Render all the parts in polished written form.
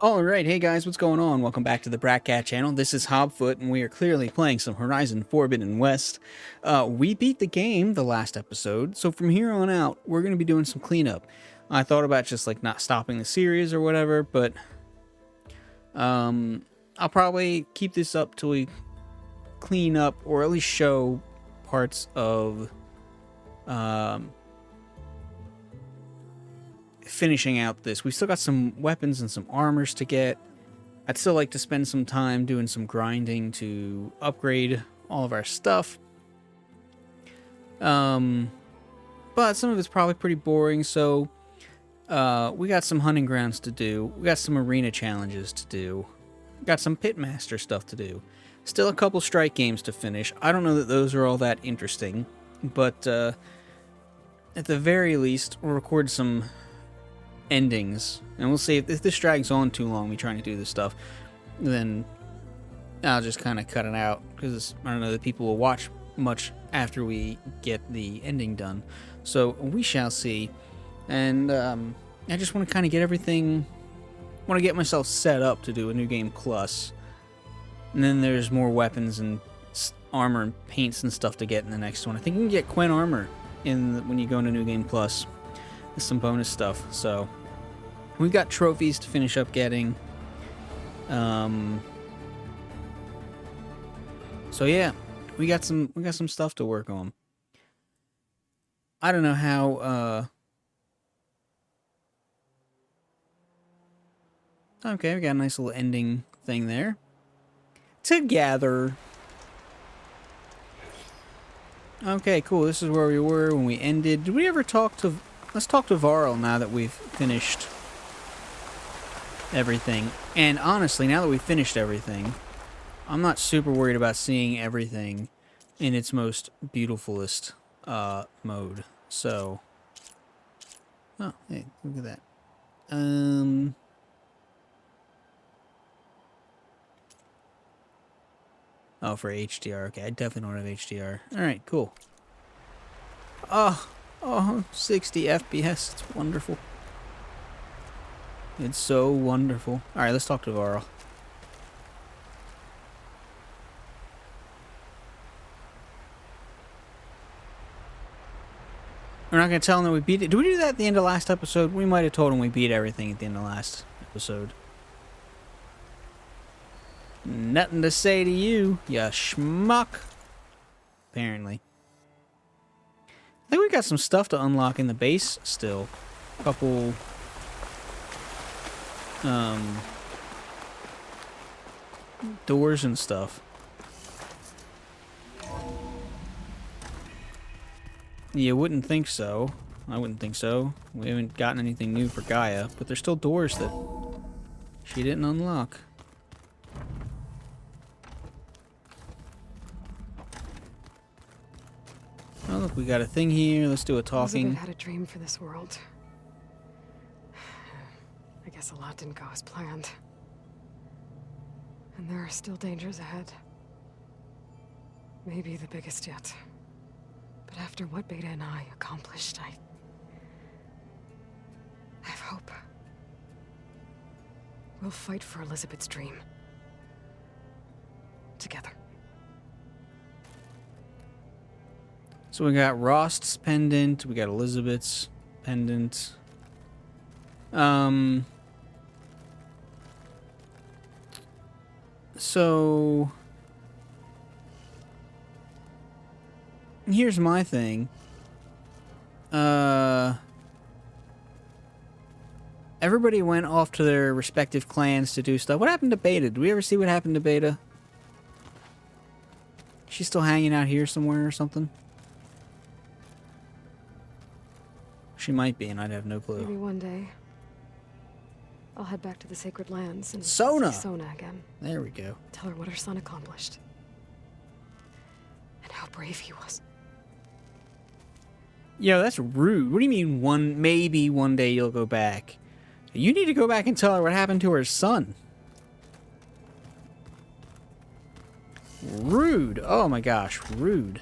Alright, hey guys, what's going on? Welcome back to the Bratcat channel. This is Hobfoot, and we are clearly playing some Horizon Forbidden West. We beat the game the last episode, so from here on out, we're going to be doing some cleanup. I thought about just, like, not stopping the series or whatever, but I'll probably keep this up till we clean up, or at least show parts of finishing out this. We still got some weapons and some armors to get. I'd still like to spend some time doing some grinding to upgrade all of our stuff. But some of it's probably pretty boring, so we got some hunting grounds to do. We got some arena challenges to do. We got some pitmaster stuff to do. Still a couple strike games to finish. I don't know that those are all that interesting, but at the very least, we'll record some endings, and we'll see if this drags on too long, me trying to do this stuff, then I'll just kind of cut it out, because I don't know that people will watch much after we get the ending done. So we shall see. And I just want to kind of get everything, want to get myself set up to do a New Game Plus, and then there's more weapons and armor and paints and stuff to get in the next one. I think you can get Quen armor when you go into New Game Plus. There's some bonus stuff, so we've got trophies to finish up getting. So yeah, we got some stuff to work on. I don't know how. Okay, we got a nice little ending thing there. Together. Okay, cool. This is where we were when we ended. Did we ever talk to? Let's talk to Varl now that we've finished everything. And honestly, now that we've finished everything, I'm not super worried about seeing everything in its most beautifulest mode. So, oh, hey, look at that. Oh, for HDR. Okay, I definitely don't have HDR. All right, cool. Oh, 60 FPS. It's wonderful. It's so wonderful. Alright, let's talk to Varl. We're not going to tell him that we beat it. Did we do that at the end of last episode? We might have told him we beat everything at the end of last episode. Nothing to say to you, you schmuck. Apparently. I think we got some stuff to unlock in the base still. A couple doors and stuff. You wouldn't think so. I wouldn't think so. We haven't gotten anything new for Gaia, but there's still doors that she didn't unlock. Oh, look, we got a thing here. Let's do a talking. Elizabeth had a dream for this world. I guess a lot didn't go as planned. And there are still dangers ahead. Maybe the biggest yet. But after what Beta and I accomplished, I have hope. We'll fight for Elizabeth's dream. Together. So we got Rost's pendant, we got Elizabeth's pendant. So here's my thing. Everybody went off to their respective clans to do stuff. What happened to Beta? Did we ever see what happened to Beta? She's still hanging out here somewhere or something? She might be, and I'd have no clue. Maybe one day I'll head back to the sacred lands and Sona! see Sona again. There we go. Tell her what her son accomplished. And how brave he was. Yo, that's rude. What do you mean maybe one day you'll go back? You need to go back and tell her what happened to her son. Rude. Oh my gosh, rude.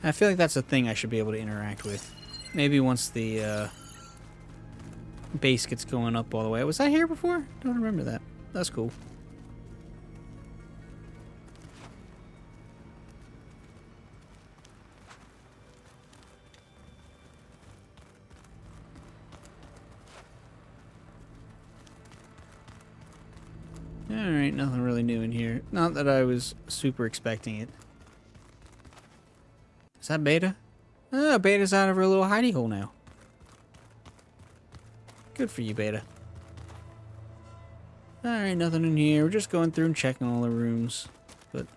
I feel like that's a thing I should be able to interact with. Maybe once the base gets going up all the way. Was that here before? Don't remember that. That's cool. Alright, nothing really new in here. Not that I was super expecting it. Is that Beta? Ah, Beta's out of her little hidey hole now. Good for you, Beta. Alright, nothing in here. We're just going through and checking all the rooms. But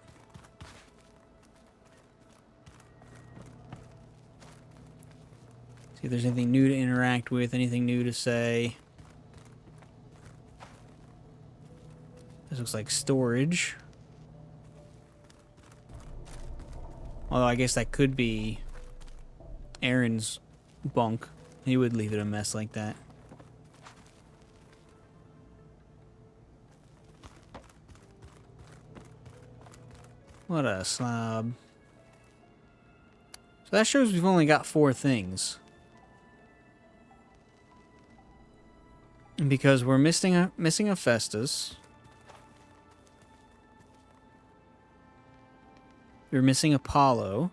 see if there's anything new to interact with, anything new to say. This looks like storage. Although I guess that could be Aaron's bunk. He would leave it a mess like that. What a slob. So that shows we've only got 4 things. Because we're missing a Festus. We're missing Apollo.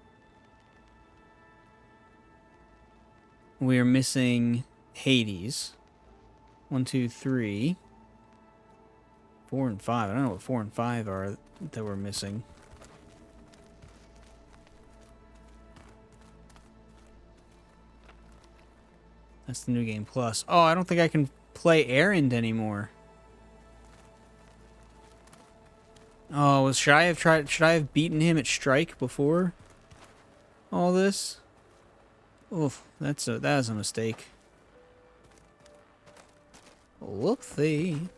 We are missing Hades. 1, 2, 3. 4 and 5. I don't know what 4 and 5 are that we're missing. That's the New Game Plus. Oh, I don't think I can play Errand anymore. Oh, should I have beaten him at Strike before all this? Oof, that was a mistake. Whoopsie.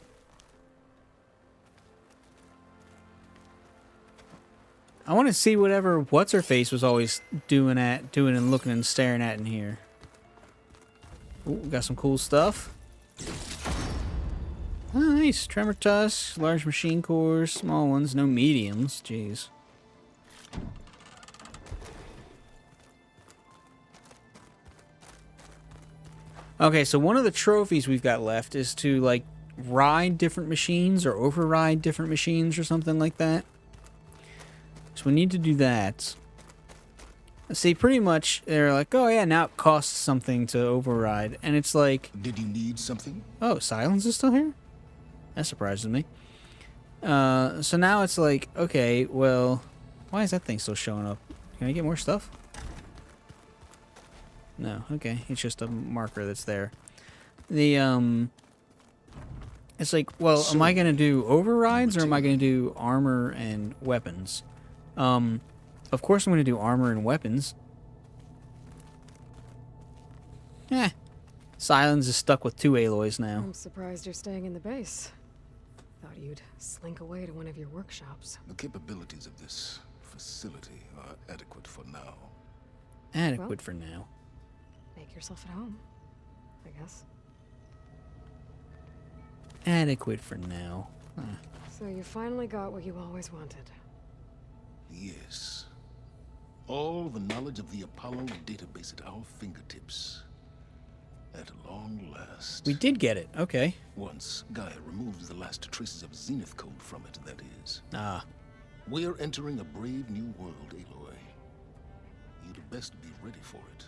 I want to see whatever what's-her-face was always doing and looking and staring at in here. Ooh, we got some cool stuff. Oh, nice. Tremor tusks, large machine cores, small ones, no mediums. Jeez. Okay, so one of the trophies we've got left is to, like, ride different machines or override different machines or something like that. So we need to do that. See, pretty much, they're like, oh yeah, now it costs something to override. And it's like... Did you need something? Oh, Silence is still here? That surprises me. So now it's like, okay, well, why is that thing still showing up? Can I get more stuff? No, okay, it's just a marker that's there. The, it's like, well, am I going to do overrides or am I going to do armor and weapons? Of course I'm going to do armor and weapons. Silence is stuck with 2 Aloys now. I'm surprised you're staying in the base. Thought you'd slink away to one of your workshops. The capabilities of this facility are adequate for now. Adequate Well, for now. Make yourself at home, I guess. Adequate for now. Huh. So you finally got what you always wanted. Yes. All the knowledge of the Apollo database at our fingertips. At long last. We did get it. Okay. Once Gaia removes the last traces of Zenith code from it, that is. Ah. We're entering a brave new world, Aloy. You'd best be ready for it.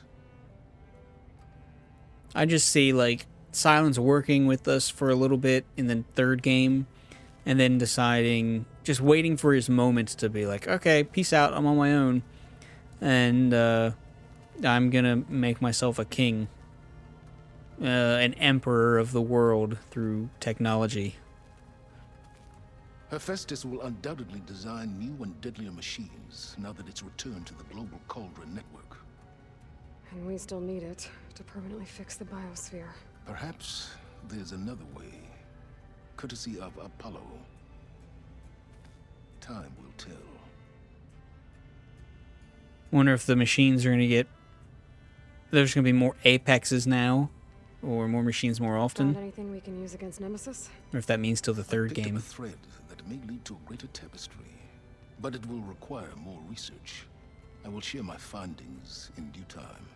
I just see, like, Silence working with us for a little bit in the 3rd game, and then deciding, just waiting for his moment to be like, okay, peace out, I'm on my own, and I'm gonna make myself a king, an emperor of the world through technology. Hephaestus will undoubtedly design new and deadlier machines now that it's returned to the global Cauldron network. And we still need it to permanently fix the biosphere. Perhaps there's another way, courtesy of Apollo. Time will tell. Wonder if the machines are gonna get... There's gonna be more Apexes now, or more machines more often. Found anything we can use against Nemesis? Or if that means till the 3rd Picked up game. a thread that may lead to a greater tapestry, but it will require more research. I will share my findings in due time.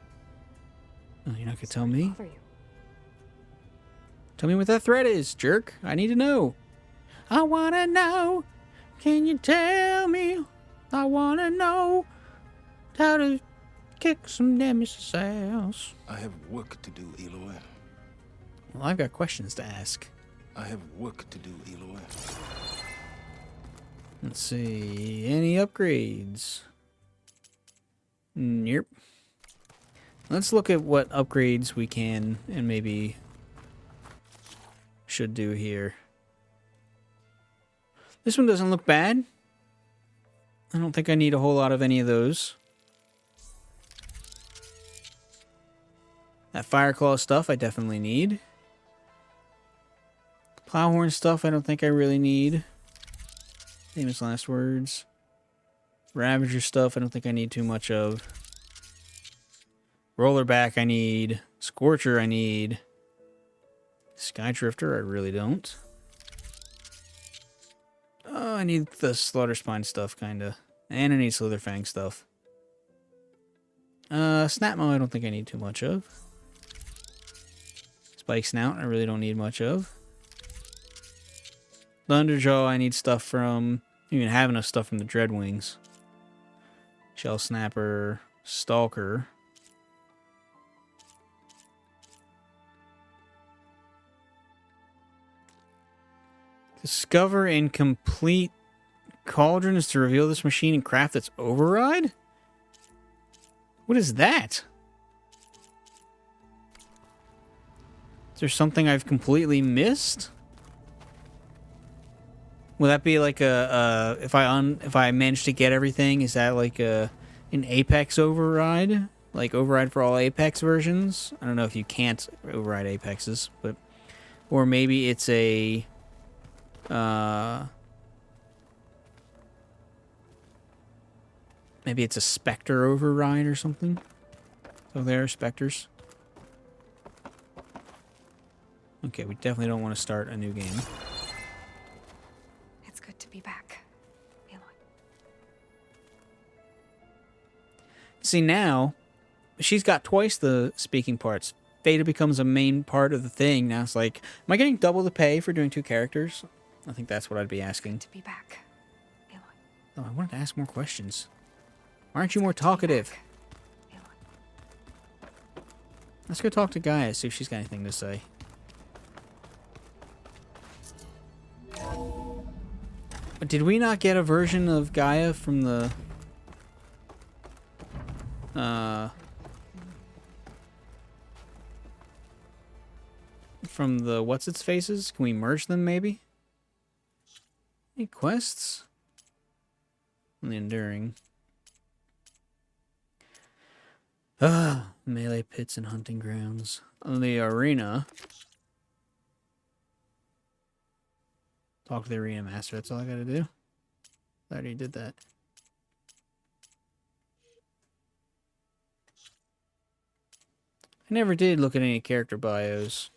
Oh, you're not gonna tell me? Bother you. Tell me what that threat is, jerk. I need to know. I wanna know. Can you tell me? I wanna know how to kick some nemesis ass. I have work to do, Aloy. Well, I've got questions to ask. I have work to do, Aloy. Let's see. Any upgrades? Yep. Let's look at what upgrades we can and maybe should do here. This one doesn't look bad. I don't think I need a whole lot of any of those. That Fireclaw stuff I definitely need. Plowhorn stuff I don't think I really need. Famous last words. Ravager stuff I don't think I need too much of. Rollerback I need. Scorcher I need. Skydrifter I really don't. Oh, I need the Slaughter Spine stuff, kinda. And I need Slitherfang stuff. Snapmaw I don't think I need too much of. Spike Snout I really don't need much of. Thunderjaw I need stuff from... I don't even have enough stuff from the Dreadwings. Shell Snapper. Stalker. Discover and complete cauldrons to reveal this machine and craft its override? What is that? Is there something I've completely missed? Will that be like a if I manage to get everything, is that like an Apex override? Like override for all Apex versions? I don't know if you can't override Apexes, but or maybe it's a maybe it's a Spectre override or something. So there are Spectres. Okay, we definitely don't want to start a new game. It's good to be back, Aloy. See, now, she's got twice the speaking parts. Veda becomes a main part of the thing. Now it's like, am I getting double the pay for doing two characters? I think that's what I'd be asking. To be back, Aloy. Oh, I wanted to ask more questions. Why aren't you more talkative? Aloy. Let's go talk to Gaia, see if she's got anything to say. But did we not get a version of Gaia from the... from the what's-its-faces? Can we merge them, maybe? Any quests? On the Enduring. Melee pits and hunting grounds. On the arena. Talk to the arena master, that's all I gotta do. I already did that. I never did look at any character bios.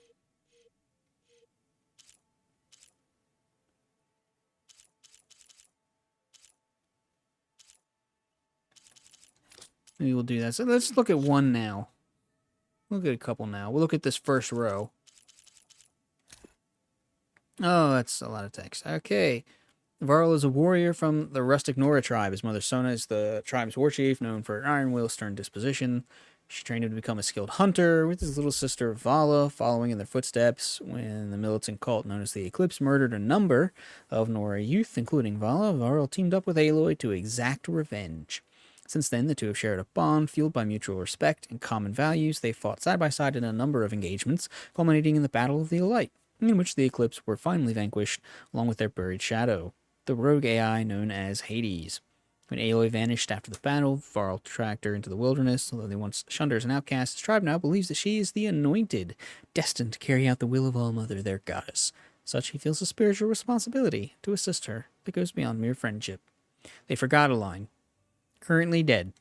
Maybe we'll do that. So let's look at one now. Look at a couple now. We'll look at this first row. Oh, that's a lot of text. Okay. Varl is a warrior from the rustic Nora tribe. His mother Sona is the tribe's war chief, known for her iron will, stern disposition. She trained him to become a skilled hunter, with his little sister Vala following in their footsteps. When the militant cult known as the Eclipse murdered a number of Nora youth, including Vala, Varl teamed up with Aloy to exact revenge. Since then, the two have shared a bond fueled by mutual respect and common values. They fought side by side in a number of engagements, culminating in the Battle of the Elite, in which the Eclipse were finally vanquished, along with their buried shadow, the rogue AI known as Hades. When Aloy vanished after the battle, Varl tracked her into the wilderness. Although they once shunned her as an outcast, his tribe now believes that she is the Anointed, destined to carry out the will of All-Mother, their goddess. Such he feels a spiritual responsibility to assist her that goes beyond mere friendship. They forgot a line. Currently dead.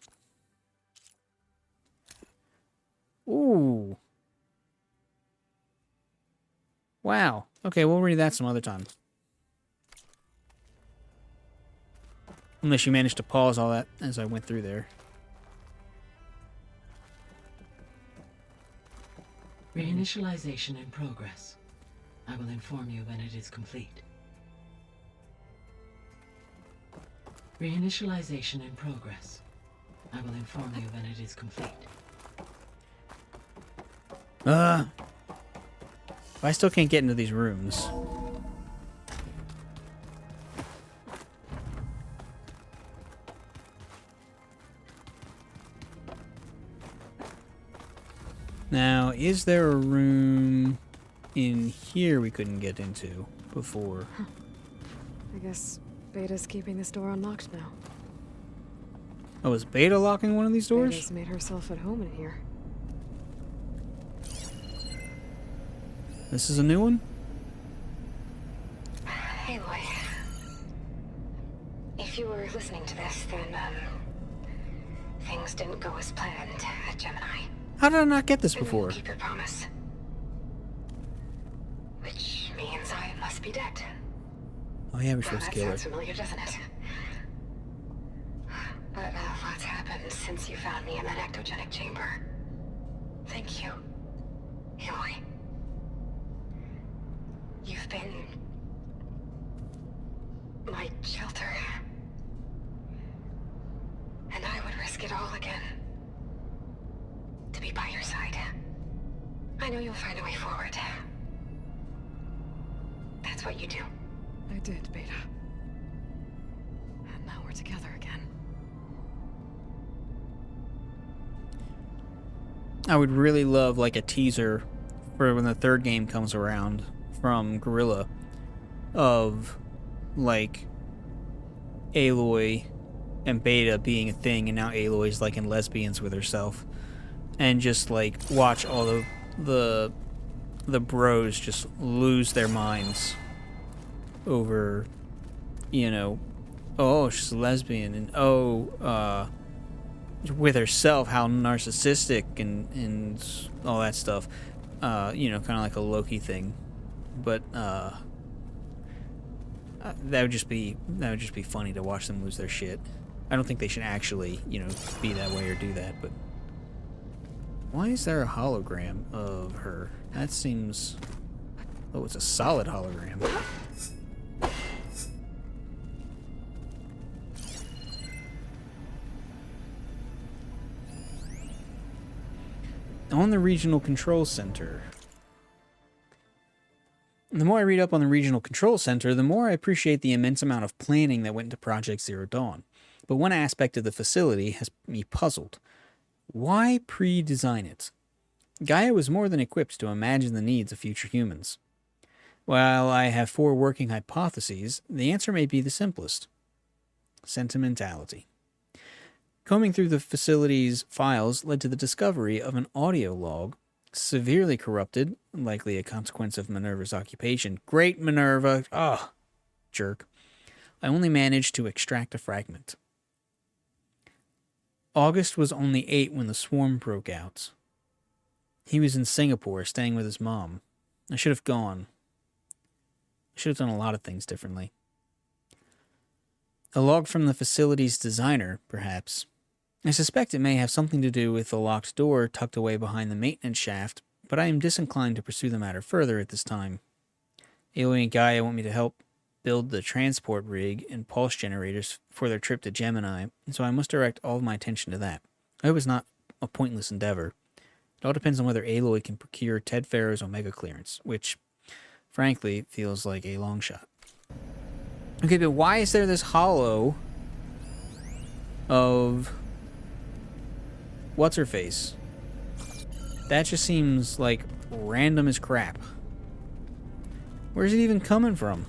Ooh. Wow. Okay, we'll read that some other time. Unless you managed to pause all that as I went through there. Reinitialization in progress. I will inform you when it is complete. Reinitialization in progress. I will inform you when it is complete. I still can't get into these rooms. Now, is there a room in here we couldn't get into before? I guess Beta's keeping this door unlocked now. Oh, is Beta locking one of these doors? Beta's made herself at home in here. This is a new one? Aloy. If you were listening to this, then, things didn't go as planned at Gemini. How did I not get this You didn't before? keep your promise. Which means I must be dead. Oh yeah, we're Well, supposed to that kill her. sounds familiar, doesn't it? But what's happened since you found me in that ectogenic chamber? Thank you, Aloy. You've been my shelter. And I would risk it all again to be by your side. I know you'll find a way forward. That's what you do. I did, Beta. And now we're together again. I would really love like a teaser for when the third game comes around from Gorilla of like Aloy and Beta being a thing, and now Aloy's like in lesbians with herself, and just like watch all the bros just lose their minds over, you know, oh, she's a lesbian, and with herself, how narcissistic and all that stuff. You know, kind of like a Loki thing, but that would just be funny to watch them lose their shit. I don't think they should actually, you know, be that way or do that. But why is there a hologram of her? That seems. Oh, it's a solid hologram. On the Regional Control Center. The more I read up on the Regional Control Center, the more I appreciate the immense amount of planning that went into Project Zero Dawn. But one aspect of the facility has me puzzled. Why pre-design it? Gaia was more than equipped to imagine the needs of future humans. While I have 4 working hypotheses, the answer may be the simplest. Sentimentality. Combing through the facility's files led to the discovery of an audio log, severely corrupted, likely a consequence of Minerva's occupation. Great Minerva! Ah, jerk. I only managed to extract a fragment. August was only 8 when the swarm broke out. He was in Singapore, staying with his mom. I should have gone. I should have done a lot of things differently. A log from the facility's designer, perhaps. I suspect it may have something to do with the locked door tucked away behind the maintenance shaft, but I am disinclined to pursue the matter further at this time. Aloy and Gaia want me to help build the transport rig and pulse generators for their trip to Gemini, and so I must direct all of my attention to that. I hope it's not a pointless endeavor. It all depends on whether Aloy can procure Ted Farrow's Omega clearance, which, frankly, feels like a long shot. Okay, but why is there this hollow of what's-her-face? That just seems like random as crap. Where's it even coming from?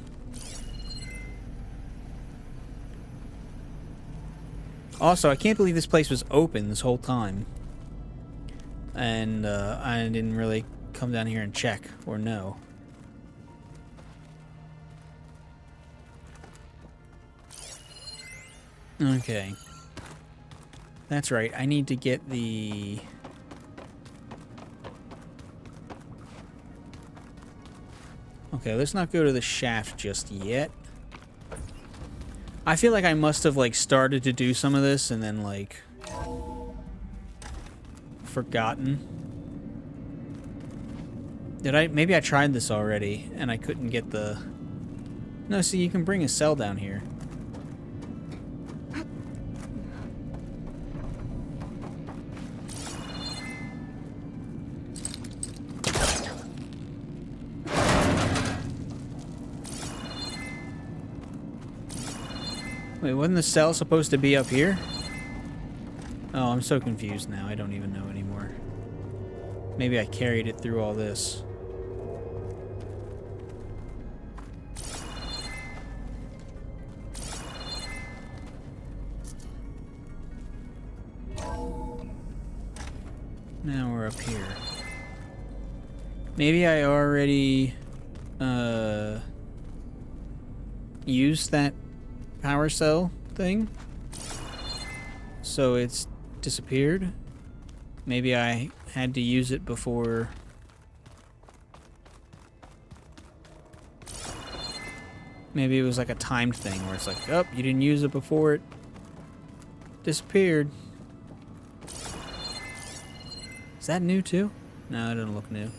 Also, I can't believe this place was open this whole time. And I didn't really come down here and check or know. Okay. That's right, I need to get the... Okay, let's not go to the shaft just yet. I feel like I must have, like, started to do some of this and then, like, forgotten. Did I? Maybe I tried this already and I couldn't get the... No, see, you can bring a cell down here. Wait, wasn't the cell supposed to be up here? Oh, I'm so confused now. I don't even know anymore. Maybe I carried it through all this. Now we're up here. Maybe I already used that power cell thing, so it's disappeared. Maybe I had to use it before. Maybe it was like a timed thing where it's like, oh, you didn't use it before it disappeared. Is that new too? No, it doesn't look new.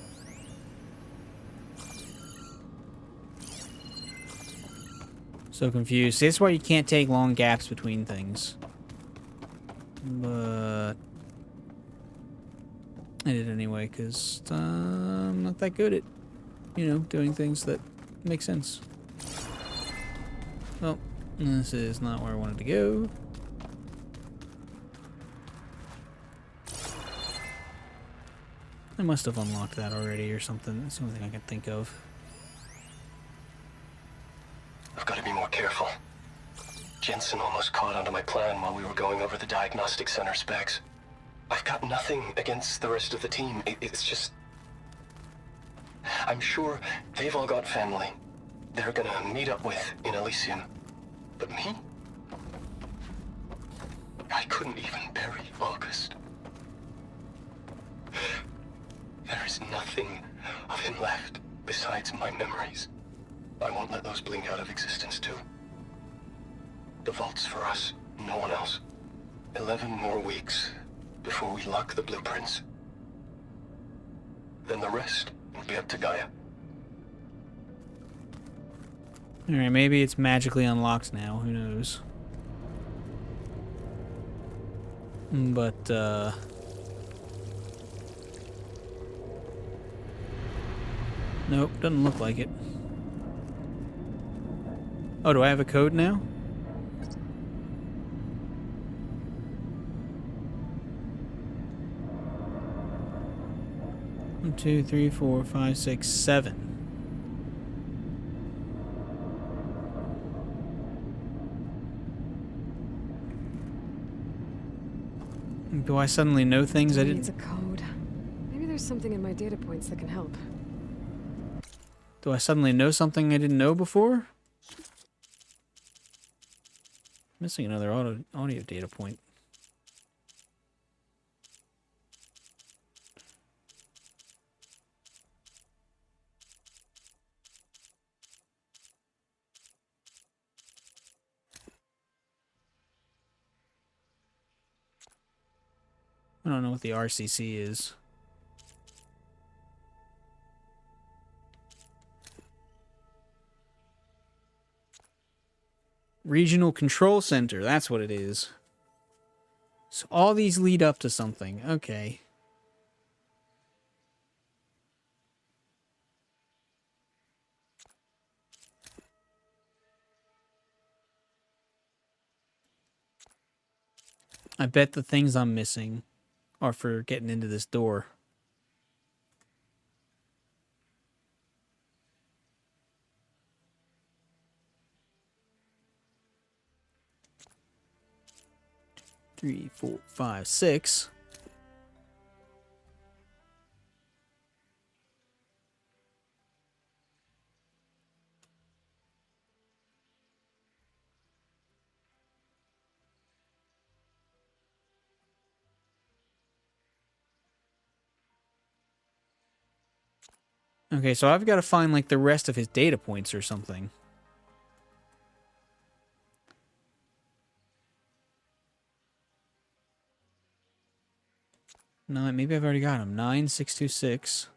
So confused. See, that's why you can't take long gaps between things. But I did anyway, because I'm not that good at, you know, doing things that make sense. Well, this is not where I wanted to go. I must have unlocked that already or something. That's the only thing I can think of. I've got to be more careful. Jensen almost caught onto my plan while we were going over the diagnostic center specs. I've got nothing against the rest of the team. It's just... I'm sure they've all got family they're gonna meet up with in Elysium. But me? I couldn't even bury August. There is nothing of him left besides my memories. I won't let those blink out of existence too. The vault's for us, no one else. 11 more weeks before we lock the blueprints. Then the rest will be up to Gaia. Alright, maybe it's magically unlocked now, who knows. But, nope, doesn't look like it. Oh, do I have a code now? One, two, three, four, five, six, 7. Do I suddenly know things I didn't? Needs a code. Maybe there's something in my data points that can help. Do I suddenly know something I didn't know before? Missing another audio data point. I don't know what the RCC is. Regional Control Center, that's what it is. So all these lead up to something. Okay. I bet the things I'm missing are for getting into this door. Three, four, five, 6. Okay, so I've got to find like the rest of his data points or something. No, maybe I've already got him. 9626.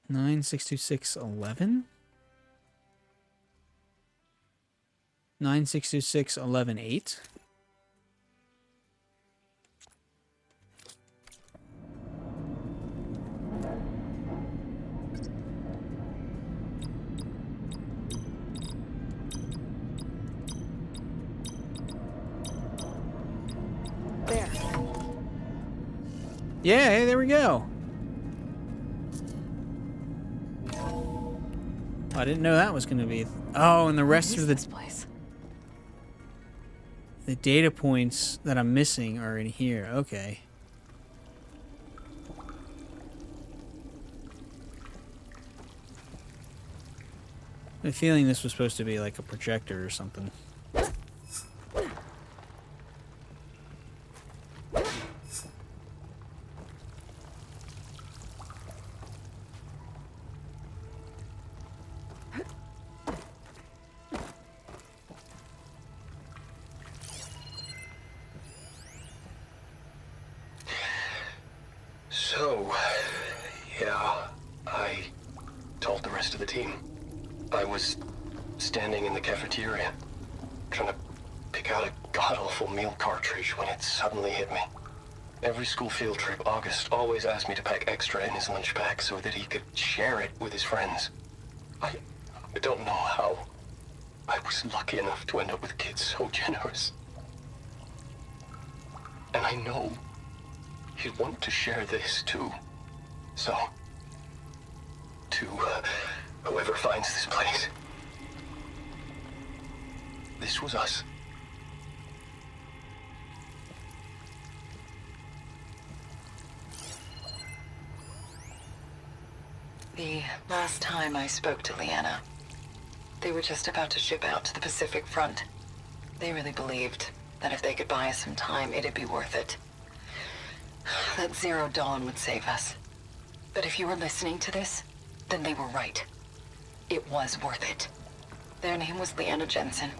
96261. 9626118. There. Yeah, hey, there we go. I didn't know that was going to be. Oh, and the rest What of is the this place? the data points that I'm missing are in here. Okay. I have a feeling this was supposed to be like a projector or something. So, yeah, I told the rest of the team. I was standing in the cafeteria, trying to pick out a god-awful meal cartridge when it suddenly hit me. Every school field trip, August always asked me to pack extra in his lunch bag so that he could share it with his friends. I don't know how. I was lucky enough to end up with kids so generous. And I know he'd want to share this too. So, to whoever finds this place, this was us. The last time I spoke to Leanna, they were just about to ship out to the Pacific Front. They really believed that if they could buy us some time, it'd be worth it. That Zero Dawn would save us. But if you were listening to this, then they were right. It was worth it. Their name was Leanna Jensen.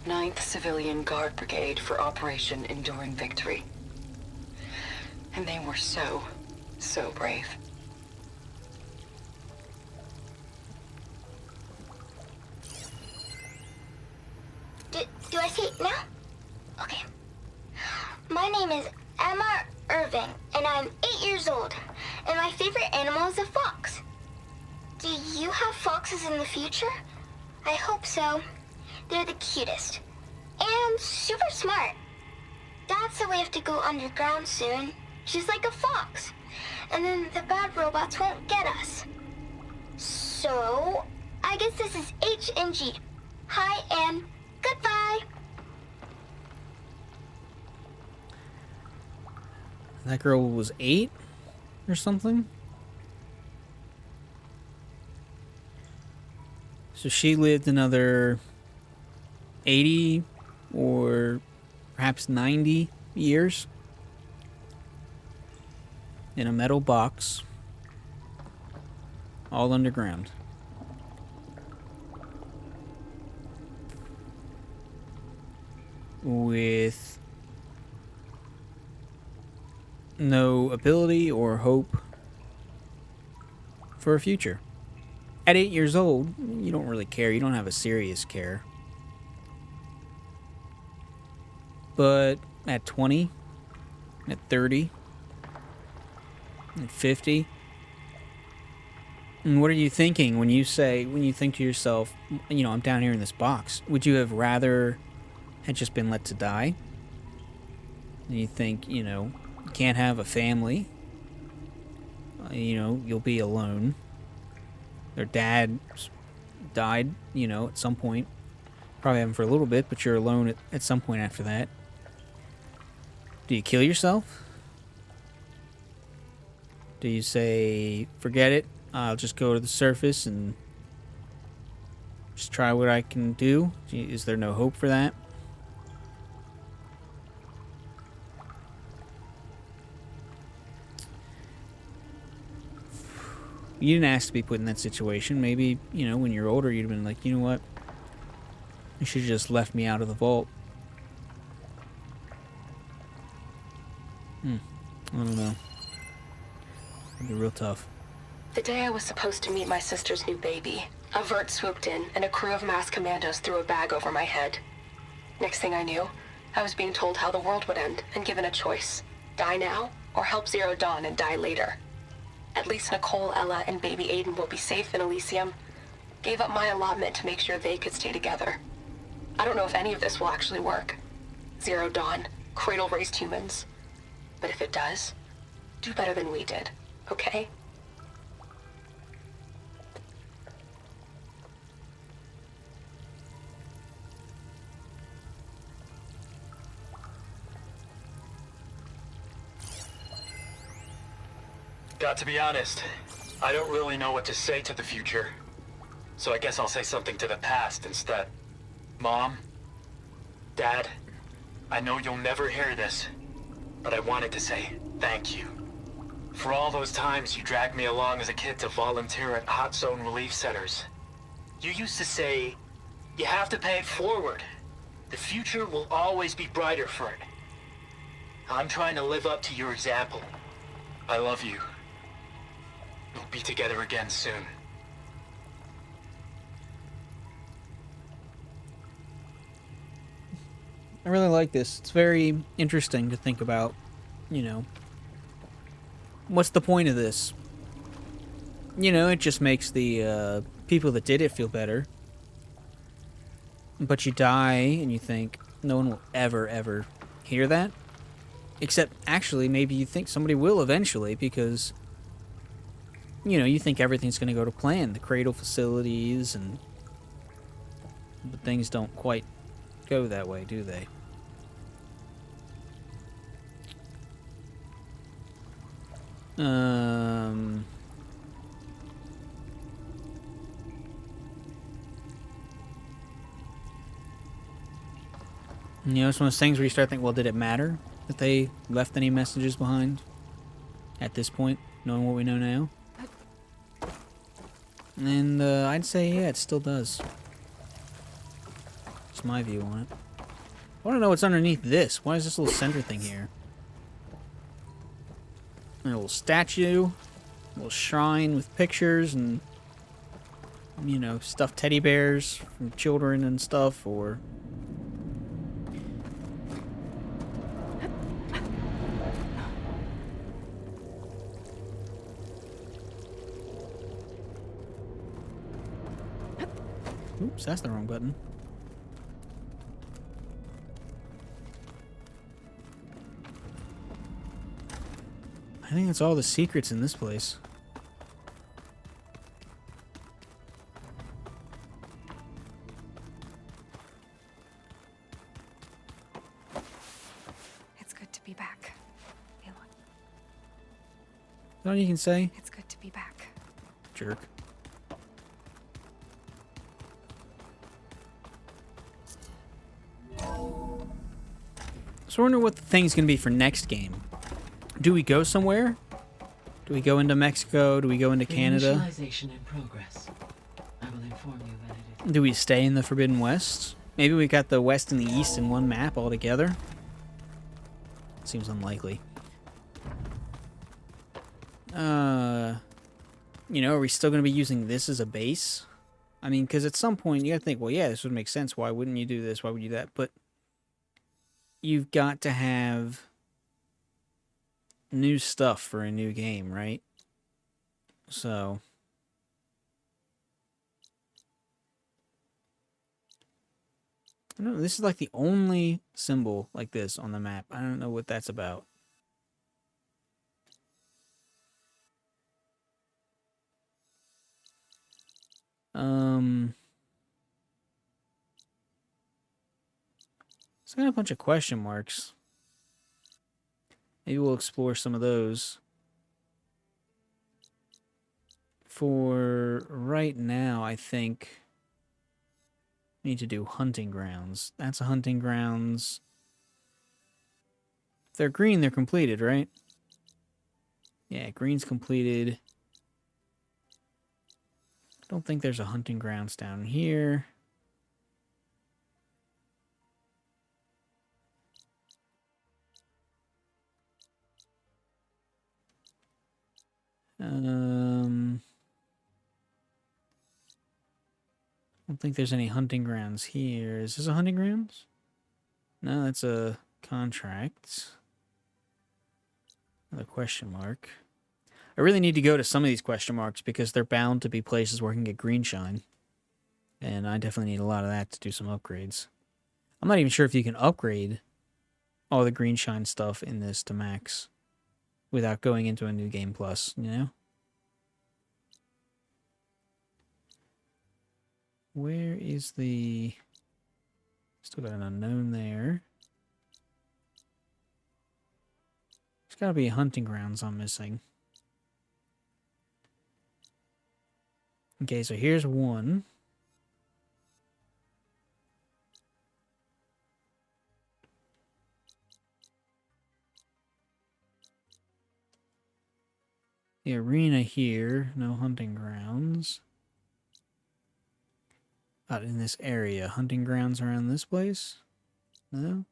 9th Civilian Guard Brigade for Operation Enduring Victory. And they were so brave. Do I say it now? Okay. My name is Emma Irving, and I'm 8 years old, and my favorite animal is a fox. Do you have foxes in the future? I hope so. They're the cutest. And super smart. Dad said we have to go underground soon, just like a fox. And then the bad robots won't get us. So, I guess this is H and G. Hi and goodbye. That girl was 8 or something. So she lived another 80 or perhaps 90 years in a metal box, all underground. With no ability or hope for a future. At 8 years old, you don't really care. You don't have a serious care. But at 20, at 30, at 50, and what are you thinking when you think to yourself, you know, I'm down here in this box? Would you have rather had just been let to die? And you think, you know, you can't have a family. You know, you'll be alone. Their dad died, you know, at some point. Probably haven't for a little bit, but you're alone at some point after that. Do you kill yourself? Do you say, forget it, I'll just go to the surface and just try what I can do? Is there no hope for that? You didn't ask to be put in that situation. Maybe, you know, when you're older, you'd have been like, you know what? You should have just left me out of the vault. I don't know. It'd be real tough. The day I was supposed to meet my sister's new baby, a vert swooped in and a crew of masked commandos threw a bag over my head. Next thing I knew, I was being told how the world would end and given a choice. Die now, or help Zero Dawn and die later. At least Nicole, Ella, and baby Aiden will be safe in Elysium. Gave up my allotment to make sure they could stay together. I don't know if any of this will actually work. Zero Dawn, cradle-raised humans. But if it does, do better than we did, okay? Got to be honest, I don't really know what to say to the future. So I guess I'll say something to the past instead. Mom? Dad? I know you'll never hear this, but I wanted to say thank you. For all those times you dragged me along as a kid to volunteer at hot zone relief centers. You used to say, you have to pay it forward. The future will always be brighter for it. I'm trying to live up to your example. I love you. We'll be together again soon. I really like this. It's very interesting to think about, you know, what's the point of this? You know, it just makes the people that did it feel better. But you die and you think no one will ever hear that. Except, actually, maybe you think somebody will eventually because, you know, you think everything's going to go to plan. The cradle facilities and... But things don't quite go that way, do they? You know, it's one of those things where you start thinking, well, did it matter that they left any messages behind at this point, knowing what we know now? And I'd say, yeah, it still does. That's my view on it. I want to know what's underneath this. Why is this little center thing here? A little statue, a little shrine with pictures and, you know, stuffed teddy bears from children and stuff, or... Oops, that's the wrong button. I think that's all the secrets in this place. It's good to be back, Aloy. Is that all you can say? It's good to be back. Jerk. So I wonder what the thing's gonna be for next game. Do we go somewhere? Do we go into Mexico? Do we go into Canada? Initialization in progress. I will inform you when it is. Do we stay in the Forbidden West? Maybe we got the West and the East in one map altogether? Seems unlikely. You know, are we still gonna be using this as a base? I mean, because at some point you gotta think, well, yeah, this would make sense. Why wouldn't you do this? Why would you do that? But you've got to have new stuff for a new game, right? So... I don't know, this is like the only symbol like this on the map. I don't know what that's about. It's got a bunch of question marks. Maybe we'll explore some of those. For right now, I think we need to do hunting grounds. That's a hunting grounds. If they're green, they're completed, right? Yeah, green's completed. Don't think there's a hunting grounds down here. don't think there's any hunting grounds here. Is this a hunting grounds? No, that's a contract. Another question mark. I really need to go to some of these question marks because they're bound to be places where I can get green shine. And I definitely need a lot of that to do some upgrades. I'm not even sure if you can upgrade all the green shine stuff in this to max without going into a new game plus, you know? Where is the... Still got an unknown there. There's gotta be hunting grounds I'm missing. Okay, so here's one. The arena here, no hunting grounds. Out in this area, hunting grounds around this place? No?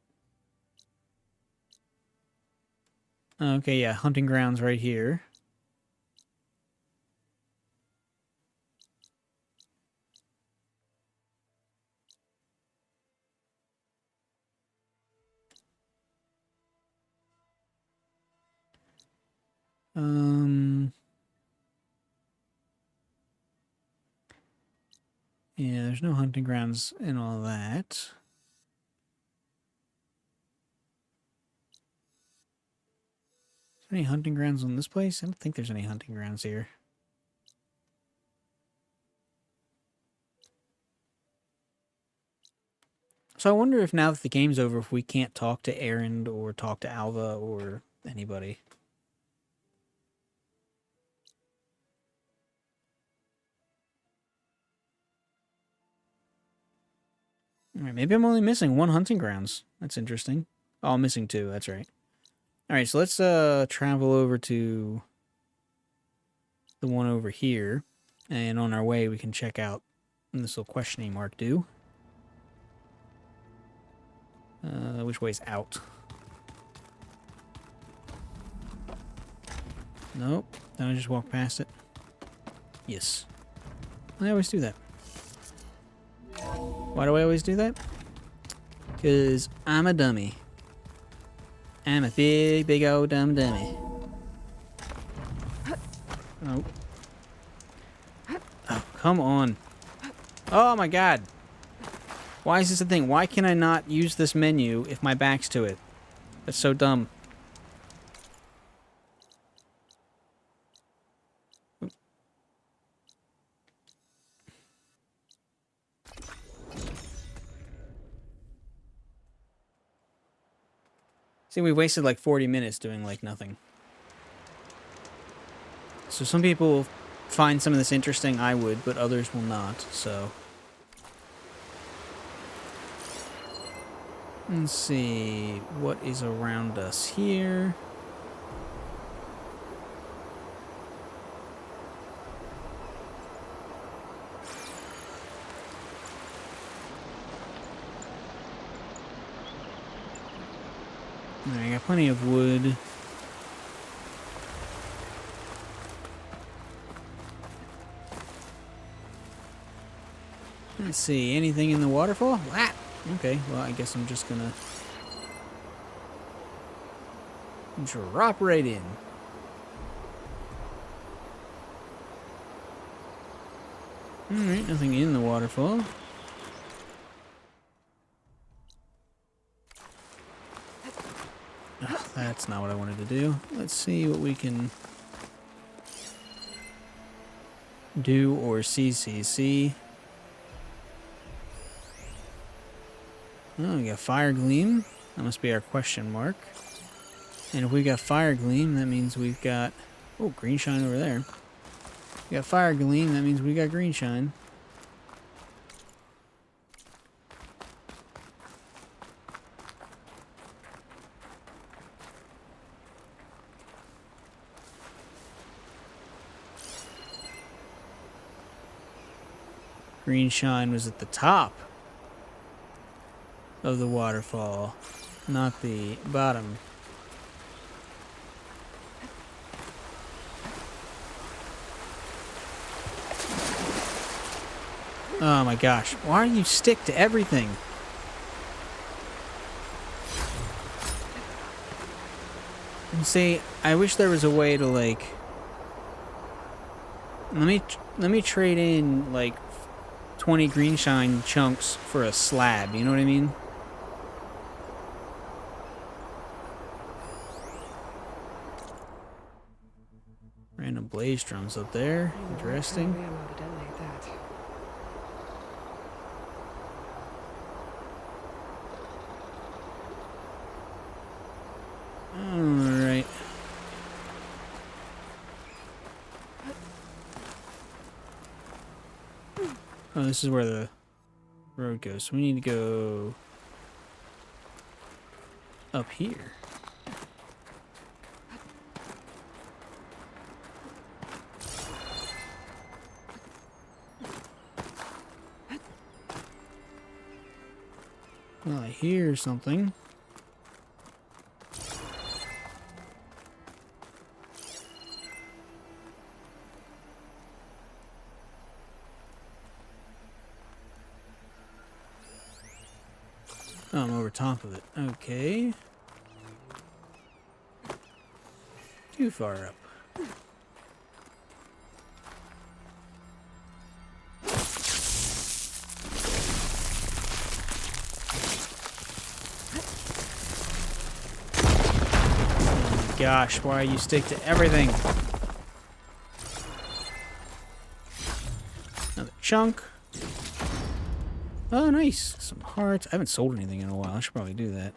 Okay, yeah, hunting grounds right here. Yeah, there's no hunting grounds and all that. Is there any hunting grounds on this place? I don't think there's any hunting grounds here. So I wonder if now that the game's over, if we can't talk to Aaron or talk to Alva or anybody. Alright, maybe I'm only missing one hunting grounds. That's interesting. Oh, I'm missing two, that's right. Alright, so let's travel over to the one over here. And on our way, we can check out this little questioning mark do. Which way's out? Nope. Did I just walk past it? Yes. I always do that. Why do I always do that? Because I'm a dummy. I'm a big, big old dumb dummy. Oh. Oh, come on. Oh my god. Why is this a thing? Why can I not use this menu if my back's to it? That's so dumb. See, we wasted like 40 minutes doing like nothing. So some people find some of this interesting, I would, but others will not, so... Let's see, what is around us here? Alright, I got plenty of wood. Let's see, anything in the waterfall? Ah! Okay, well, I guess I'm just gonna drop right in. Alright, nothing in the waterfall. Ugh, that's not what I wanted to do. Let's see what we can do or CCC. Oh, we got fire gleam. That must be our question mark. And if we got fire gleam, that means we've got... Oh, green shine over there. We got fire gleam, that means we got green shine. Green shine was at the top of the waterfall, not the bottom. Oh my gosh. Why do you stick to everything? And see, I wish there was a way to like... Let me trade in like 20 green shine chunks for a slab, you know what I mean? Random blaze drums up there. Interesting. Ammo to detonate that. Alright. Oh, this is where the road goes. So we need to go up here. Well, I hear something. Oh, I'm over top of it. Okay. Too far up. Oh my gosh, why you stick to everything? Another chunk. Oh, nice. Some hearts. I haven't sold anything in a while. I should probably do that.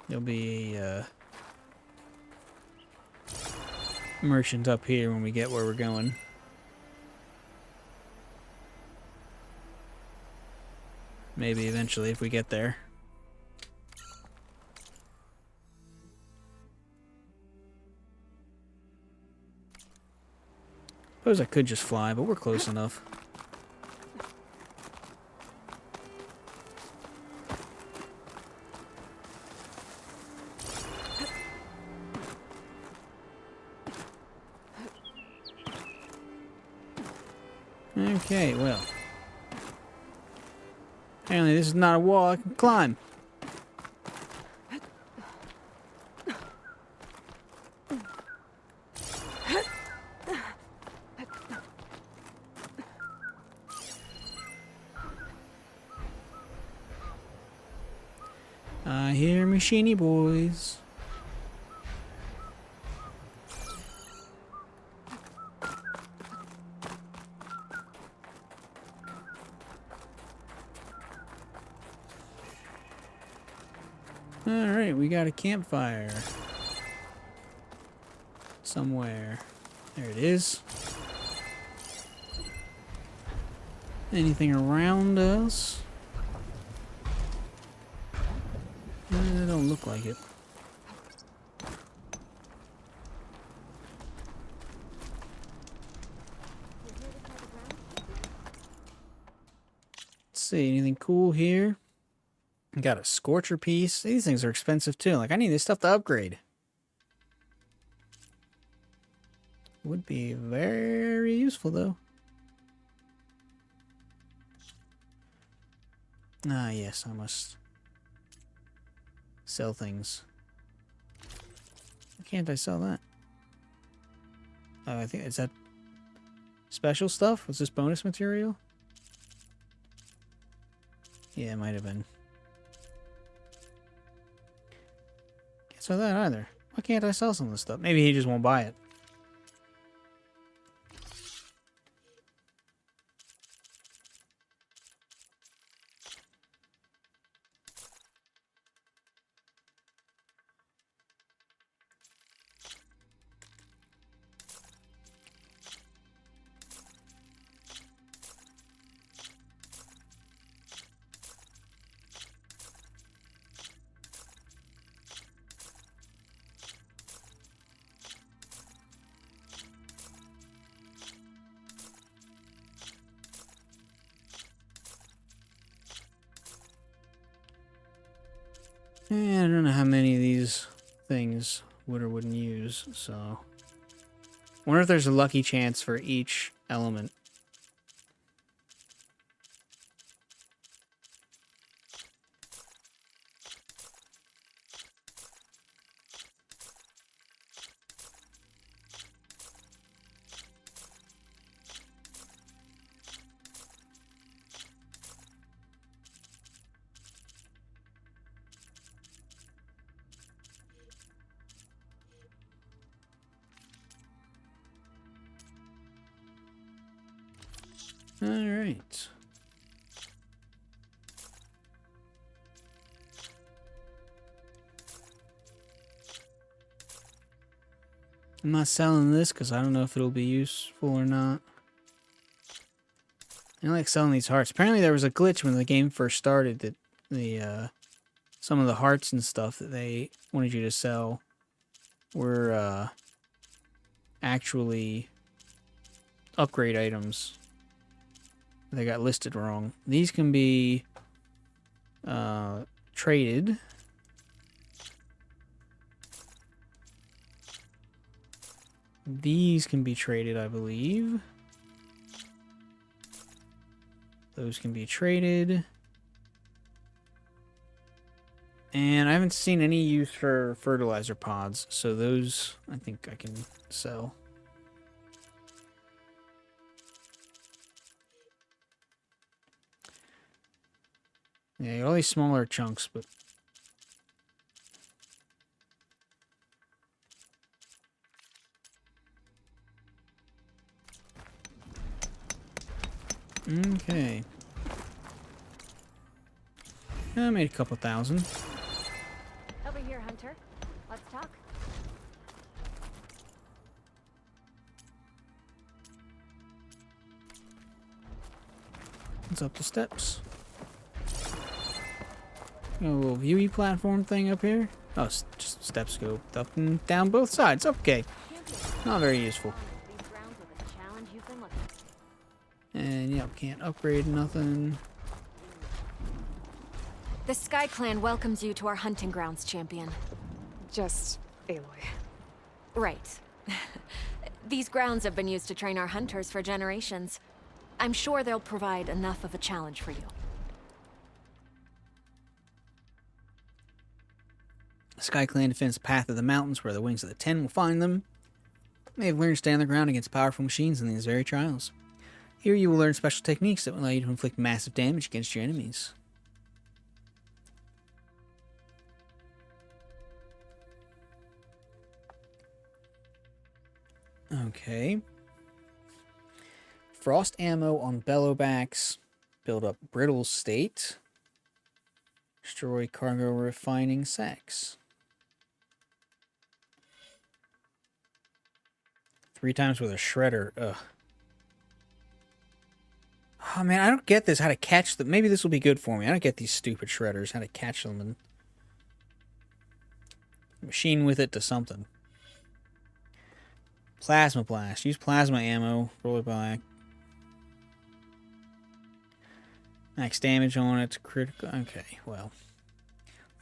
There'll be a merchant up here when we get where we're going. Maybe eventually if we get there. Suppose I could just fly, but we're close enough. Okay, well. Apparently this is not a wall I can climb. I hear machiney boys. Alright, we got a campfire. Somewhere. There it is. Anything around us? They don't look like it. Let's see, anything cool here? Got a scorcher piece. These things are expensive too. Like, I need this stuff to upgrade. Would be very useful though. Ah, yes, I must sell things. Why can't I sell that? Oh, I think, is that special stuff? Was this bonus material? Yeah, it might have been. Can't sell that either. Why can't I sell some of this stuff? Maybe he just won't buy it. I don't know how many of these things would or wouldn't use, so... Wonder if there's a lucky chance for each element Alright. I'm not selling this because I don't know if it'll be useful or not. I like selling these hearts. Apparently there was a glitch when the game first started that the some of the hearts and stuff that they wanted you to sell were actually upgrade items. They got listed wrong. These can be traded. These can be traded, I believe. Those can be traded. And I haven't seen any use for fertilizer pods, so those I think I can sell. Yeah, you got all these smaller chunks, but... Okay. I made a couple thousand. Over here, Hunter. Let's talk. It's up the steps. Got a little viewy platform thing up here. Oh, it's just step scope. Up and down both sides. Okay. Not very useful. These grounds are the challenge you've been looking for. And yeah, can't upgrade nothing. The Sky Clan welcomes you to our hunting grounds, champion. Just Aloy. Right. These grounds have been used to train our hunters for generations. I'm sure they'll provide enough of a challenge for you. The Sky Clan defends the path of the mountains where the wings of the Ten will find them. They have learned to stand their ground against powerful machines in these very trials. Here you will learn special techniques that will allow you to inflict massive damage against your enemies. Okay. Frost ammo on bellowbacks. Build up brittle state. Destroy cargo refining sacks. 3 times with a shredder. Ugh. Oh man, I don't get this. How to catch them. Maybe this will be good for me. I don't get these stupid shredders. How to catch them and machine with it to something. Plasma blast. Use plasma ammo. Roll it back. Max damage on it. Critical. Okay, well.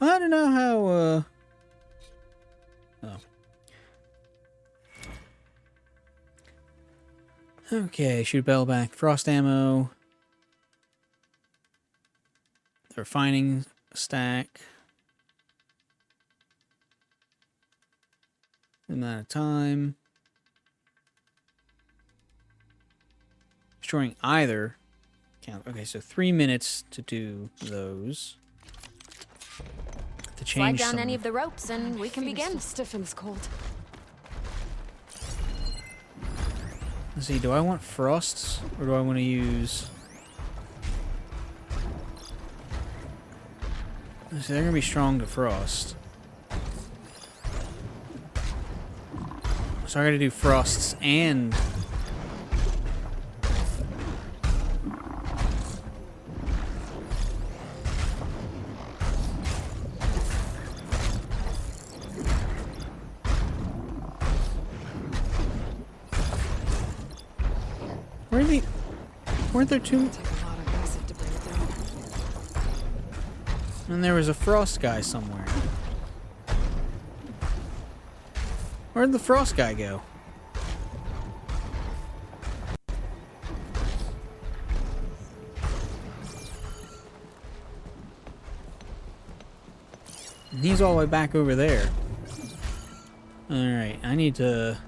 I don't know how, Oh. Okay, shoot bell back. Frost ammo. The refining stack. Amount of time. Destroying either. Count. Okay, so 3 minutes to do those. To change Slide down some. any of the ropes and we can Feet are begin. so stiff in this cold. Let's see, do I want frosts or do I want to use... Let's see, they're going to be strong to frost. So I got to do frosts and... Weren't there two? Take a lot of acid to bring it down. And there was a frost guy somewhere. Where'd the frost guy go? And he's all the way back over there. Alright, I need to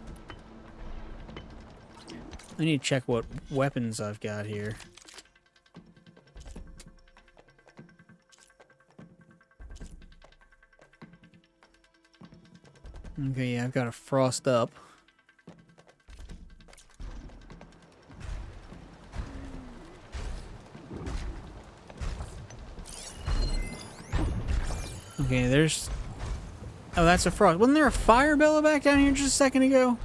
check what weapons I've got here. Okay, yeah, I've got a frost up. Okay, there's... Oh, that's a frog. Wasn't there a fire bellow back down here just a second ago?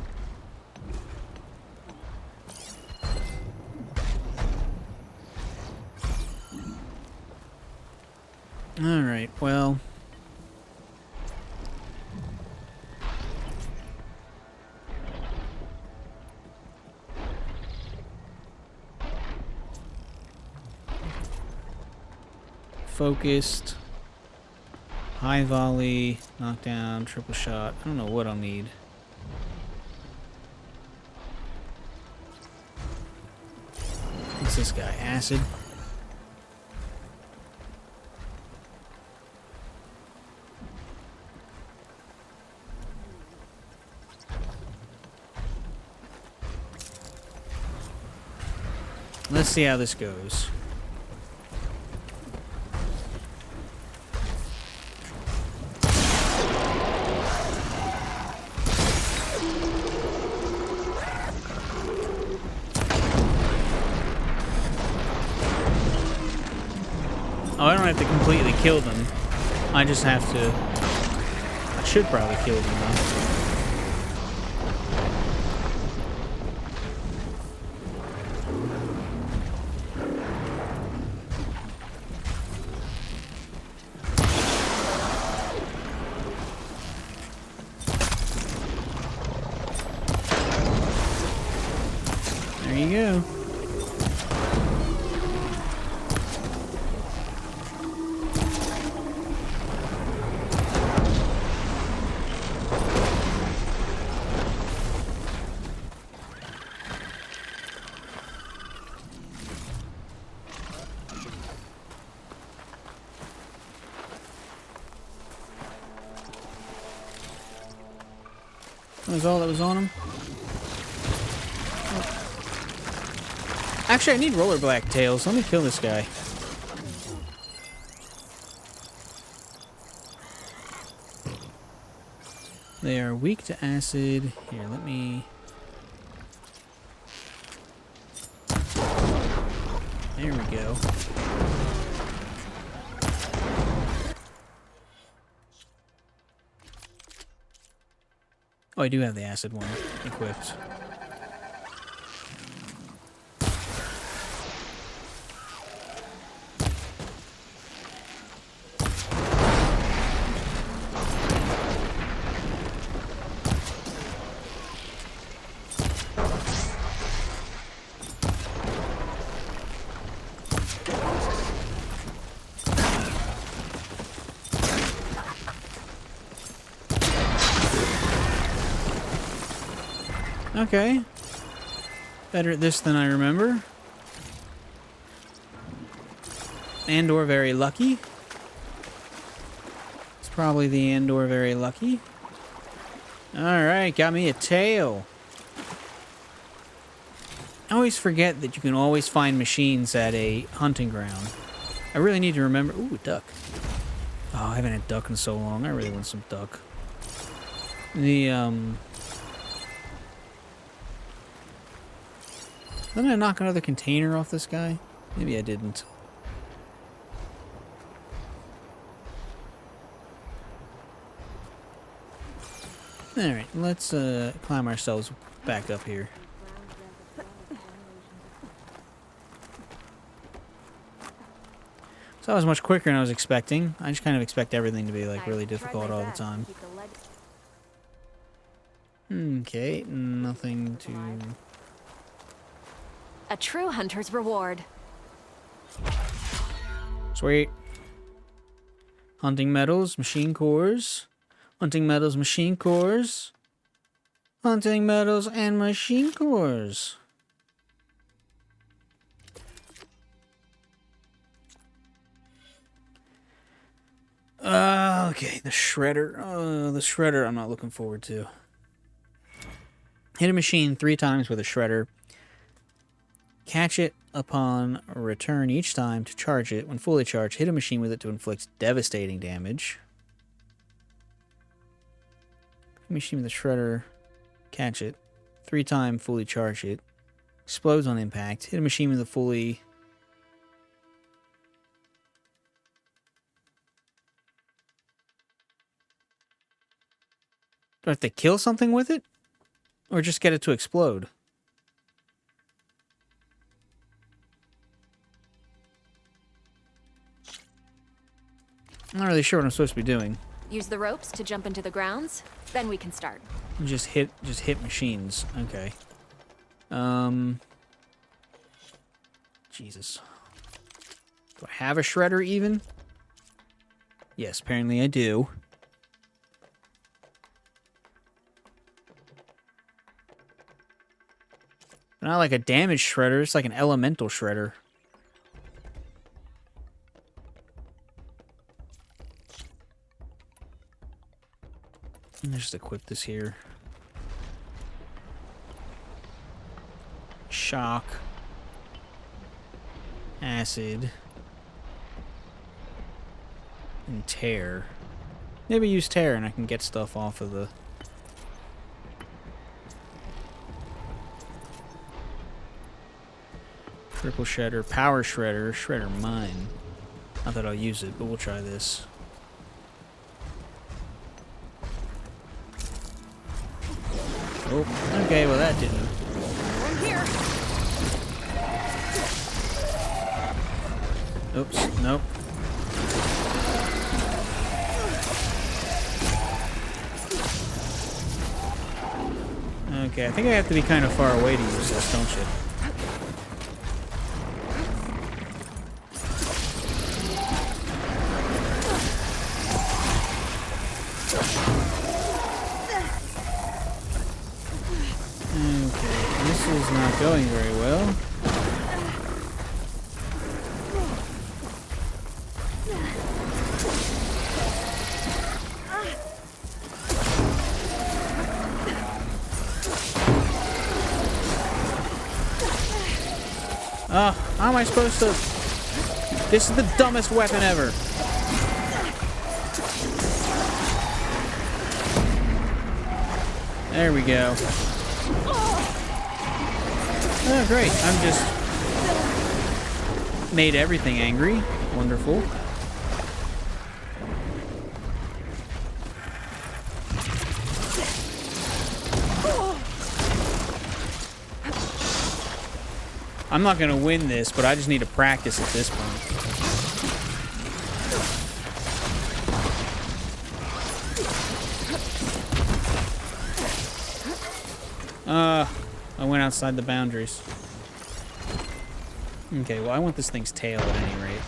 Alright, well... Focused. High volley, knockdown, triple shot. I don't know what I'll need. What's this guy? Acid? Let's see how this goes. Oh, I don't have to completely kill them. I just have to... I should probably kill them, though. There you go. That was all that was on him. Actually, I need roller black tails. Let me kill this guy. They are weak to acid. Here, let me... There we go. Oh, I do have the acid one equipped. Okay. Better at this than I remember. And/or very lucky. It's probably the and/or very lucky. Alright, got me a tail. I always forget that you can always find machines at a hunting ground. I really need to remember... Ooh, duck. Oh, I haven't had duck in so long. I really want some duck. Didn't I knock another container off this guy? Maybe I didn't. Alright, let's climb ourselves back up here. So that was much quicker than I was expecting. I just kind of expect everything to be like really difficult all the time. Okay, nothing to... A true hunter's reward. Sweet. Hunting medals, machine cores. Hunting medals, machine cores. Hunting medals and machine cores. Okay, the shredder. The shredder I'm not looking forward to. Hit a machine 3 times with a shredder. Catch it upon return each time to charge it. When fully charged, hit a machine with it to inflict devastating damage. Machine with a shredder. Catch it. 3 times, fully charge it. Explodes on impact. Hit a machine with a fully... Do I have to kill something with it? Or just get it to explode? I'm not really sure what I'm supposed to be doing. Use the ropes to jump into the grounds, then we can start. Just hit machines. Okay. Jesus. Do I have a shredder even? Yes, apparently I do. Not like a damage shredder, it's like an elemental shredder. Let's just equip this here. Shock. Acid. And tear. Maybe use tear and I can get stuff off of the... Triple shredder, power shredder, shredder mine. Not that I'll use it, but we'll try this. Oh, okay, well that didn't. I'm here. Oops, nope. Okay, I think I have to be kind of far away to use this, don't you? Okay, this is not going very well. How am I supposed to... This is the dumbest weapon ever. There we go. Oh, great. I'm just... made everything angry. Wonderful. I'm not going to win this, but I just need to practice at this point. I went outside the boundaries. Okay, well, I want this thing's tail at any rate.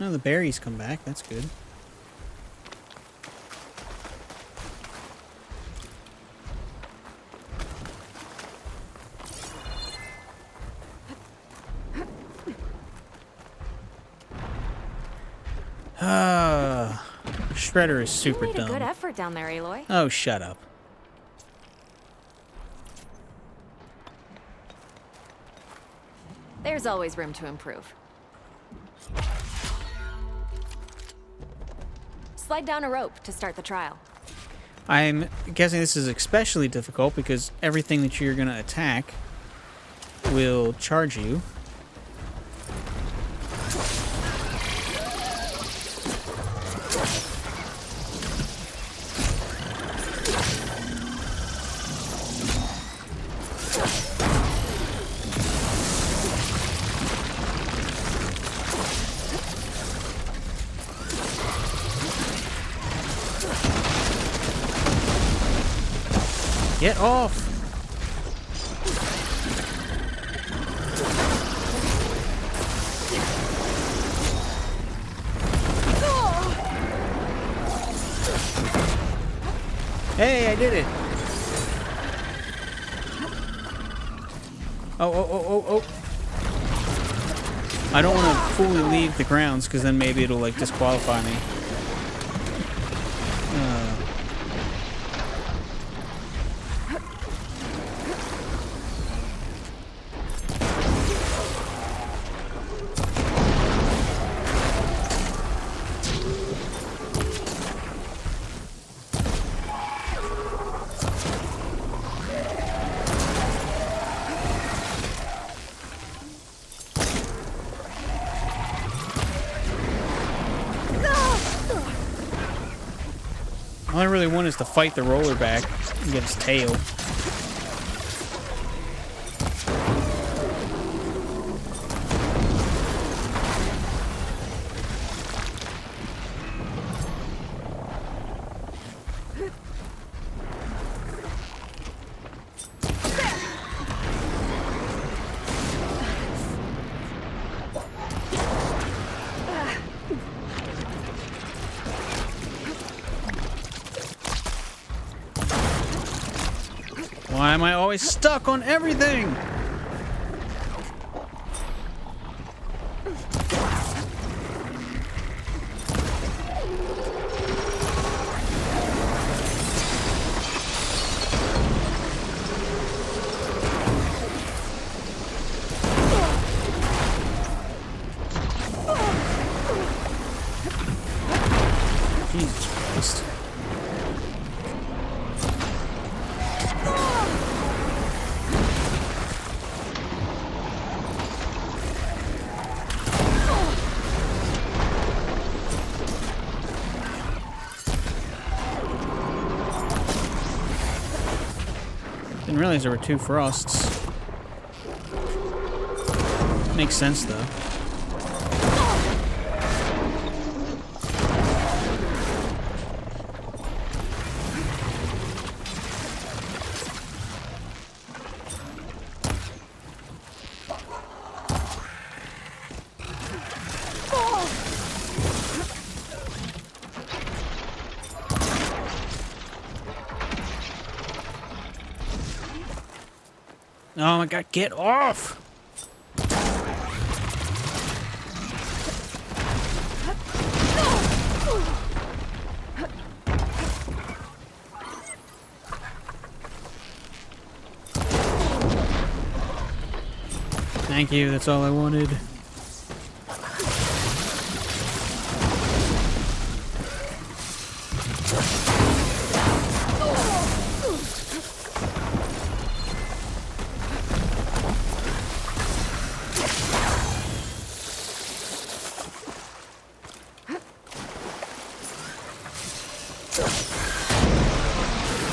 Oh, the berries come back. That's good. Shredder is super you made dumb. a good effort down there, Aloy. Oh, shut up. There's always room to improve. Slide down a rope to start the trial. I'm guessing this is especially difficult because everything that you're going to attack will charge you. Get off! Hey, I did it! Oh. I don't want to fully leave the grounds because then maybe it'll like disqualify me. really want is to fight the roller back and get his tail. Why am I always stuck on everything? Jesus Christ. Didn't realize there were two frosts. Makes sense though. Oh my god, get off! Thank you, that's all I wanted.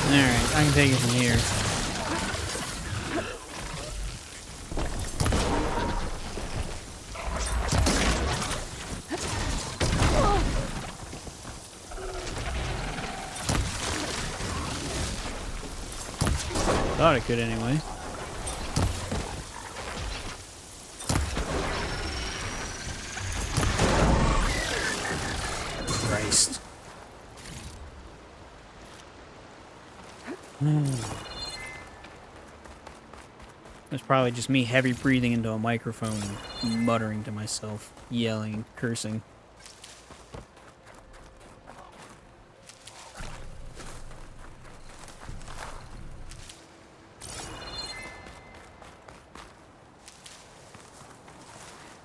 Alright, I can take it from here. Thought it could anyway. Christ. It's probably just me heavy breathing into a microphone and muttering to myself, yelling and cursing.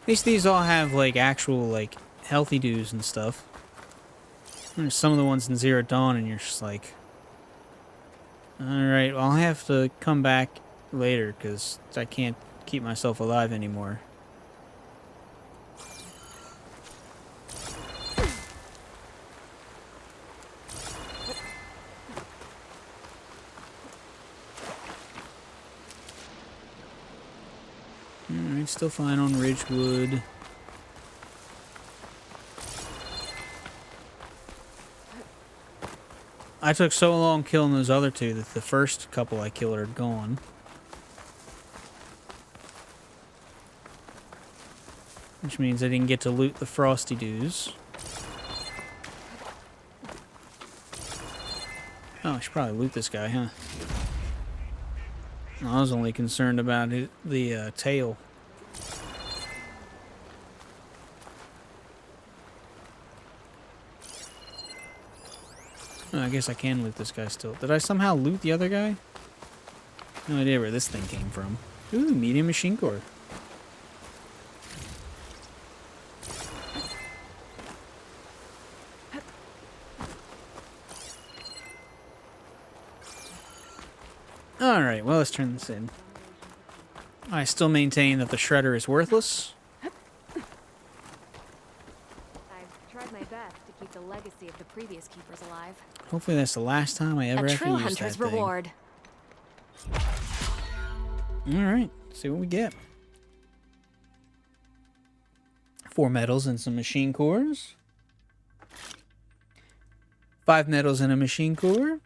At least these all have like actual like healthy dues and stuff. There's some of the ones in Zero Dawn and you're just like, alright, well, I'll have to come back later because I can't keep myself alive anymore. Alright, still fine on Ridgewood. I took so long killing those other two that the first couple I killed are gone. Which means I didn't get to loot the Frosty Dews. Oh, I should probably loot this guy, huh? I was only concerned about the tail. Oh, I guess I can loot this guy still. Did I somehow loot the other guy? No idea where this thing came from. Ooh, medium machine core. Alright, well, let's turn this in. I still maintain that the shredder is worthless. I've tried my best to keep the legacy of the previous keepers alive. Hopefully that's the last time I ever A have true to use hunter's that thing. reward. Alright, see what we get. 4 medals and some machine cores. 5 medals and a machine core.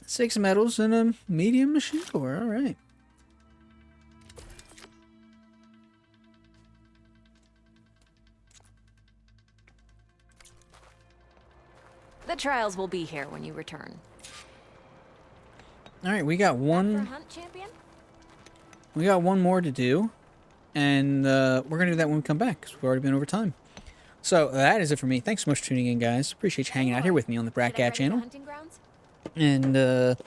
6 medals and a medium machine core. Alright. The trials will be here when you return. Alright, we got Back for one. hunt, champion? We got one more to do. And we're going to do that when we come back, because we've already been over time. So that is it for me. Thanks so much for tuning in, guys. Appreciate you hanging out here with me on the Should I Bratcat ready the channel. hunting grounds? And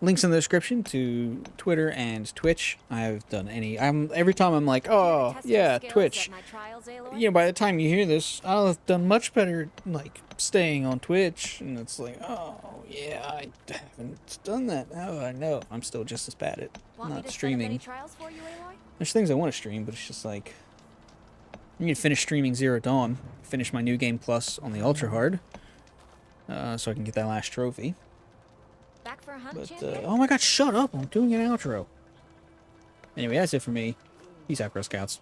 links in the description to Twitter and Twitch. I've done every time I'm like, oh Test your yeah, skills Twitch. at my trials, Aloy? You know, by the time you hear this, I'll have done much better, like, staying on Twitch. And it's like, oh yeah, I haven't done that. Oh, I know. I'm still just as bad at Want me not to set up streaming. any trials for you, Aloy? There's things I want to stream, but it's just like, I need to finish streaming Zero Dawn, finish my New Game Plus on the Ultra Hard, so I can get that last trophy. Back for a hunt, But, champion? oh my god, shut up, I'm doing an outro. Anyway, that's it for me. Peace out, Girl Scouts.